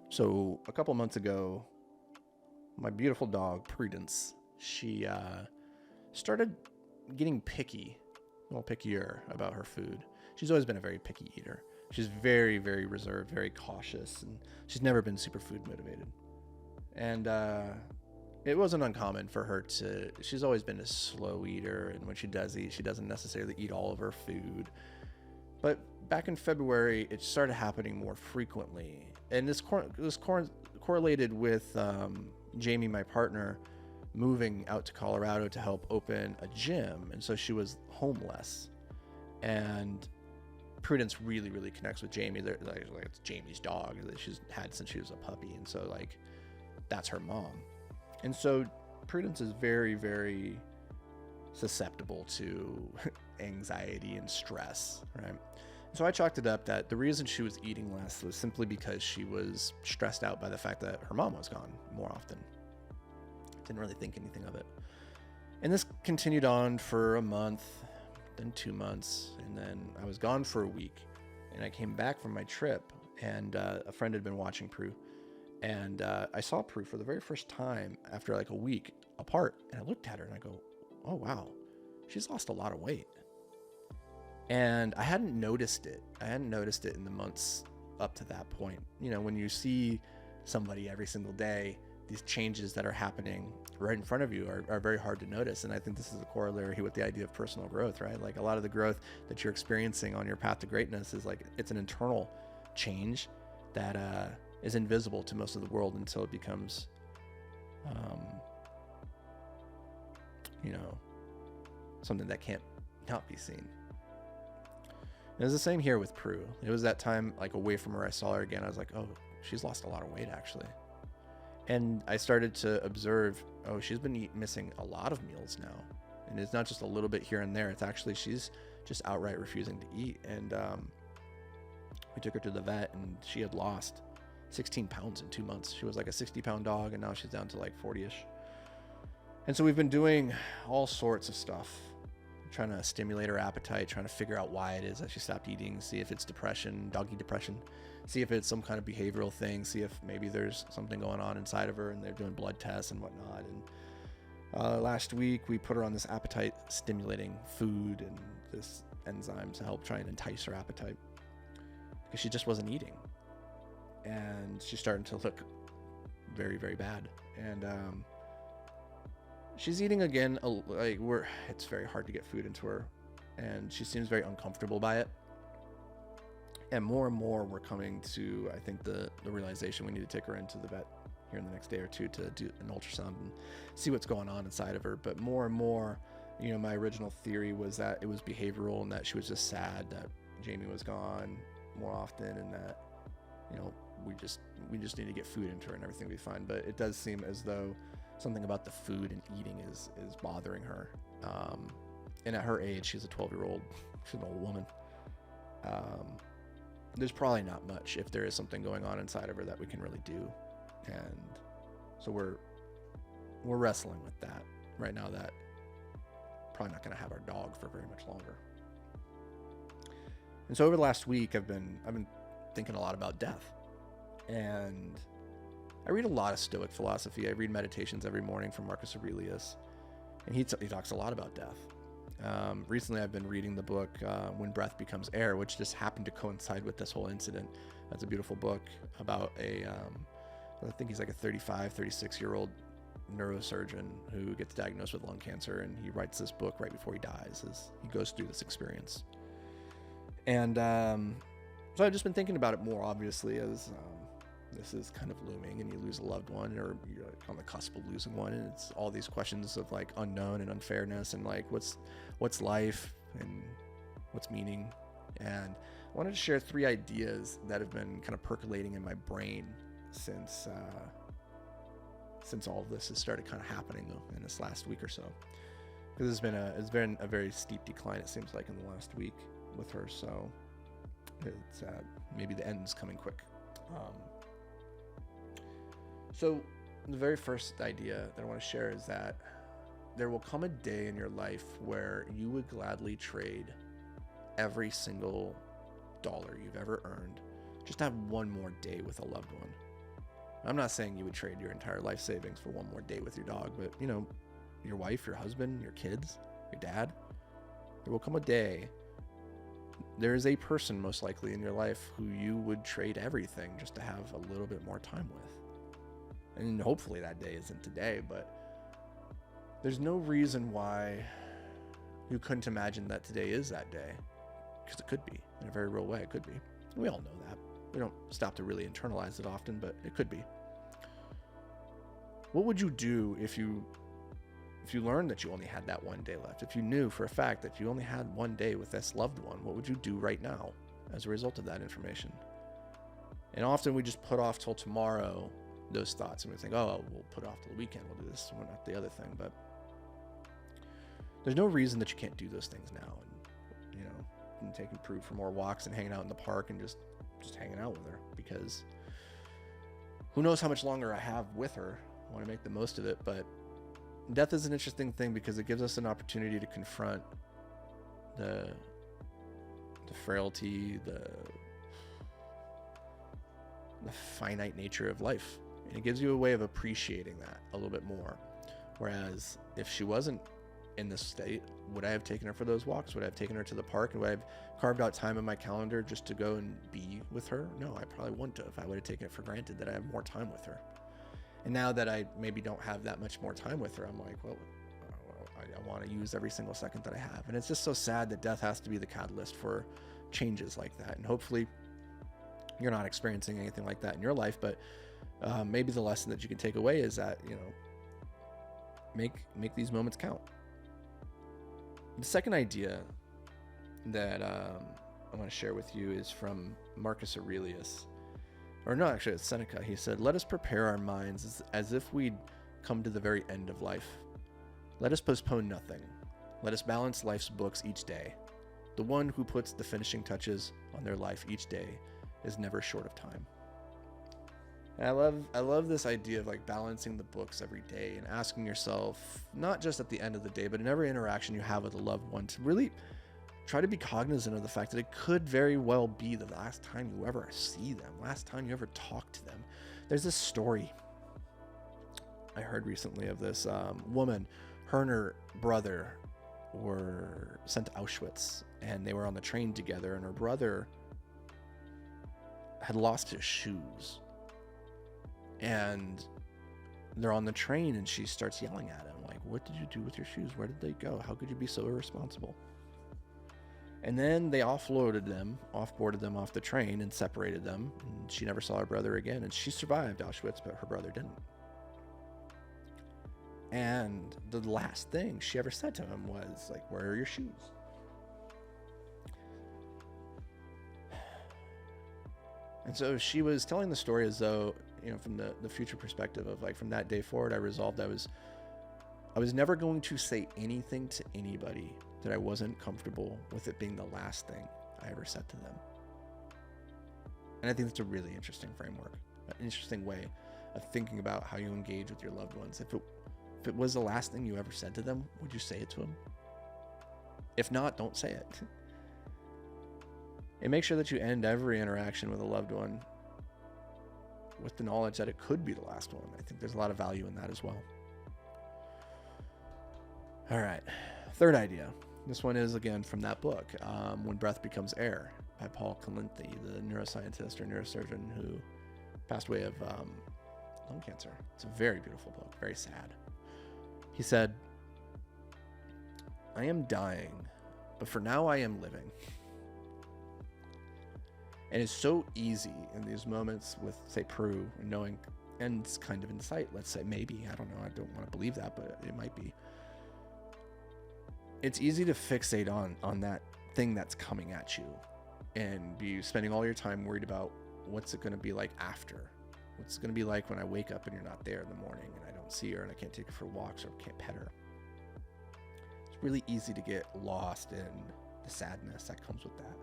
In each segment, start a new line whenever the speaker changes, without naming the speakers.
So a couple months ago, my beautiful dog, Prudence, she started getting picky, a little pickier about her food. She's always been a very picky eater. She's very, very reserved, very cautious, and she's never been super food motivated. And it wasn't uncommon for her she's always been a slow eater, and when she does eat, she doesn't necessarily eat all of her food. But back in February, it started happening more frequently. And this correlated with Jamie, my partner, moving out to Colorado to help open a gym. And so she was homeless. And Prudence really, really connects with Jamie. Like it's Jamie's dog that she's had since she was a puppy. And so like that's her mom. And so Prudence is very, very susceptible to anxiety and stress, right? So I chalked it up that the reason she was eating less was simply because she was stressed out by the fact that her mom was gone more often. Didn't really think anything of it. And this continued on for a month, then 2 months, and then I was gone for a week. And I came back from my trip, and a friend had been watching Prue. And I saw Prue for the very first time after like a week apart. And I looked at her and I go, oh, wow, she's lost a lot of weight. And I hadn't noticed it. I hadn't noticed it in the months up to that point. You know, when you see somebody every single day, these changes that are happening right in front of you are very hard to notice. And I think this is a corollary with the idea of personal growth, right? Like a lot of the growth that you're experiencing on your path to greatness is like, it's an internal change that is invisible to most of the world until it becomes, something that can't not be seen. It was the same here with Prue. It was that time, like away from her, I saw her again. I was like, oh, she's lost a lot of weight actually. And I started to observe, oh, she's been missing a lot of meals now. And it's not just a little bit here and there. It's actually, she's just outright refusing to eat. And we took her to the vet and she had lost 16 pounds in 2 months. She was like a 60-pound dog and now she's down to like 40-ish. And so we've been doing all sorts of stuff, trying to stimulate her appetite, trying to figure out why it is that she stopped eating, see if it's depression, doggy depression, see if it's some kind of behavioral thing, see if maybe there's something going on inside of her, and they're doing blood tests and whatnot. And last week we put her on this appetite stimulating food and this enzyme to help try and entice her appetite because she just wasn't eating. And she's starting to look very, very bad. And she's eating again, it's very hard to get food into her, and she seems very uncomfortable by it. And more we're coming to, I think, the realization we need to take her into the vet here in the next day or two to do an ultrasound and see what's going on inside of her. But more and more, my original theory was that it was behavioral and that she was just sad that Jamie was gone more often, and that, we just need to get food into her and everything will be fine. But it does seem as though something about the food and eating is bothering her. And at her age, she's a 12-year-old, she's an old woman. There's probably not much, if there is something going on inside of her, that we can really do. And so we're wrestling with that right now, that probably not going to have our dog for very much longer. And so over the last week, I've been thinking a lot about death. And I read a lot of Stoic philosophy. I read meditations every morning from Marcus Aurelius, and he talks a lot about death. Recently, I've been reading the book When Breath Becomes Air, which just happened to coincide with this whole incident. That's a beautiful book about I think he's like a 35, 36-year-old neurosurgeon who gets diagnosed with lung cancer, and he writes this book right before he dies as he goes through this experience. And so I've just been thinking about it more, obviously, as this is kind of looming and you lose a loved one, or you're on the cusp of losing one, and it's all these questions of like unknown and unfairness and like what's life and what's meaning. And I wanted to share 3 ideas that have been kind of percolating in my brain since all of this has started kind of happening in this last week or so, because it's been a very steep decline, it seems like, in the last week with her. So it's maybe the end's coming quick. So the very first idea that I want to share is that there will come a day in your life where you would gladly trade every single dollar you've ever earned just to have one more day with a loved one. I'm not saying you would trade your entire life savings for one more day with your dog, but you know, your wife, your husband, your kids, your dad, there will come a day, there is a person most likely in your life who you would trade everything just to have a little bit more time with. And hopefully that day isn't today, but there's no reason why you couldn't imagine that today is that day, because it could be. In a very real way, it could be. We all know that. We don't stop to really internalize it often, but it could be. What would you do if you learned that you only had that one day left? If you knew for a fact that you only had one day with this loved one, what would you do right now as a result of that information? And often we just put off till tomorrow those thoughts, and we think, oh, we'll put off till the weekend, we'll do this, we'll not the other thing. But there's no reason that you can't do those things now. And, you know, and taking Prue for more walks and hanging out in the park and just hanging out with her, because who knows how much longer I have with her. I want to make the most of it. But death is an interesting thing because it gives us an opportunity to confront the frailty, the finite nature of life. And it gives you a way of appreciating that a little bit more. Whereas if she wasn't in this state, would I have taken her for those walks? Would I have taken her to the park? And would I have carved out time in my calendar just to go and be with her? No, I probably wouldn't have. I would have taken it for granted that I have more time with her. And now that I maybe don't have that much more time with her, I'm like, well, I want to use every single second that I have. And it's just so sad that death has to be the catalyst for changes like that. And hopefully you're not experiencing anything like that in your life, but maybe the lesson that you can take away is that, you know, make these moments count. The second idea that I want to share with you is from Marcus Aurelius. Or no, actually, it's Seneca. He said, "Let us prepare our minds as if we'd come to the very end of life. Let us postpone nothing. Let us balance life's books each day. The one who puts the finishing touches on their life each day is never short of time." And I love this idea of like balancing the books every day and asking yourself, not just at the end of the day, but in every interaction you have with a loved one, to really try to be cognizant of the fact that it could very well be the last time you ever see them, last time you ever talk to them. There's this story I heard recently of this woman. Her and her brother were sent to Auschwitz, and they were on the train together, and her brother had lost his shoes. And they're on the train, and she starts yelling at him, like, "What did you do with your shoes? Where did they go? How could you be so irresponsible?" And then they offboarded them off the train and separated them. And she never saw her brother again. And she survived Auschwitz, but her brother didn't. And the last thing she ever said to him was like, "Where are your shoes?" And so she was telling the story as though, you know, from the future perspective of like, from that day forward, I resolved I was never going to say anything to anybody that I wasn't comfortable with it being the last thing I ever said to them. And I think that's a really interesting framework, an interesting way of thinking about how you engage with your loved ones. If it was the last thing you ever said to them, would you say it to them? If not, don't say it. And make sure that you end every interaction with a loved one with the knowledge that it could be the last one. I think there's a lot of value in that as well. All right, third idea. This one is, again, from that book, When Breath Becomes Air, by Paul Calinthy, the neuroscientist or neurosurgeon who passed away of lung cancer. It's a very beautiful book, very sad. He said, "I am dying, but for now I am living." And it's so easy in these moments with, say, Prue, and knowing ends kind of in sight, let's say, maybe, I don't know, I don't want to believe that, but it might be. It's easy to fixate on that thing that's coming at you and be spending all your time worried about what's it going to be like after. What's it going to be like when I wake up and you're not there in the morning and I don't see her and I can't take her for walks or can't pet her. It's really easy to get lost in the sadness that comes with that.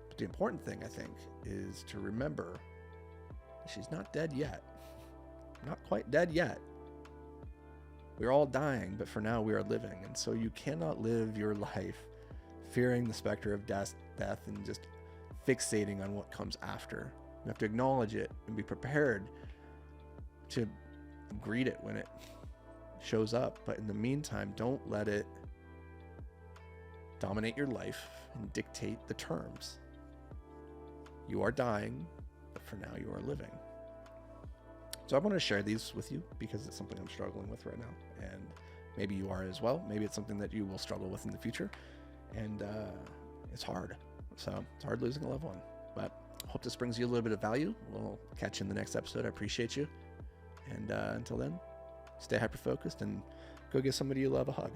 But the important thing, I think, is to remember she's not dead yet. Not quite dead yet. We're all dying, but for now we are living. And so you cannot live your life fearing the specter of death and just fixating on what comes after. You have to acknowledge it and be prepared to greet it when it shows up. But in the meantime, don't let it dominate your life and dictate the terms. You are dying, but for now you are living. So I want to share these with you because it's something I'm struggling with right now, and maybe you are as well. Maybe it's something that you will struggle with in the future, and it's hard. So it's hard losing a loved one, but I hope this brings you a little bit of value. We'll catch you in the next episode. I appreciate you, and until then, stay hyper focused and go give somebody you love a hug.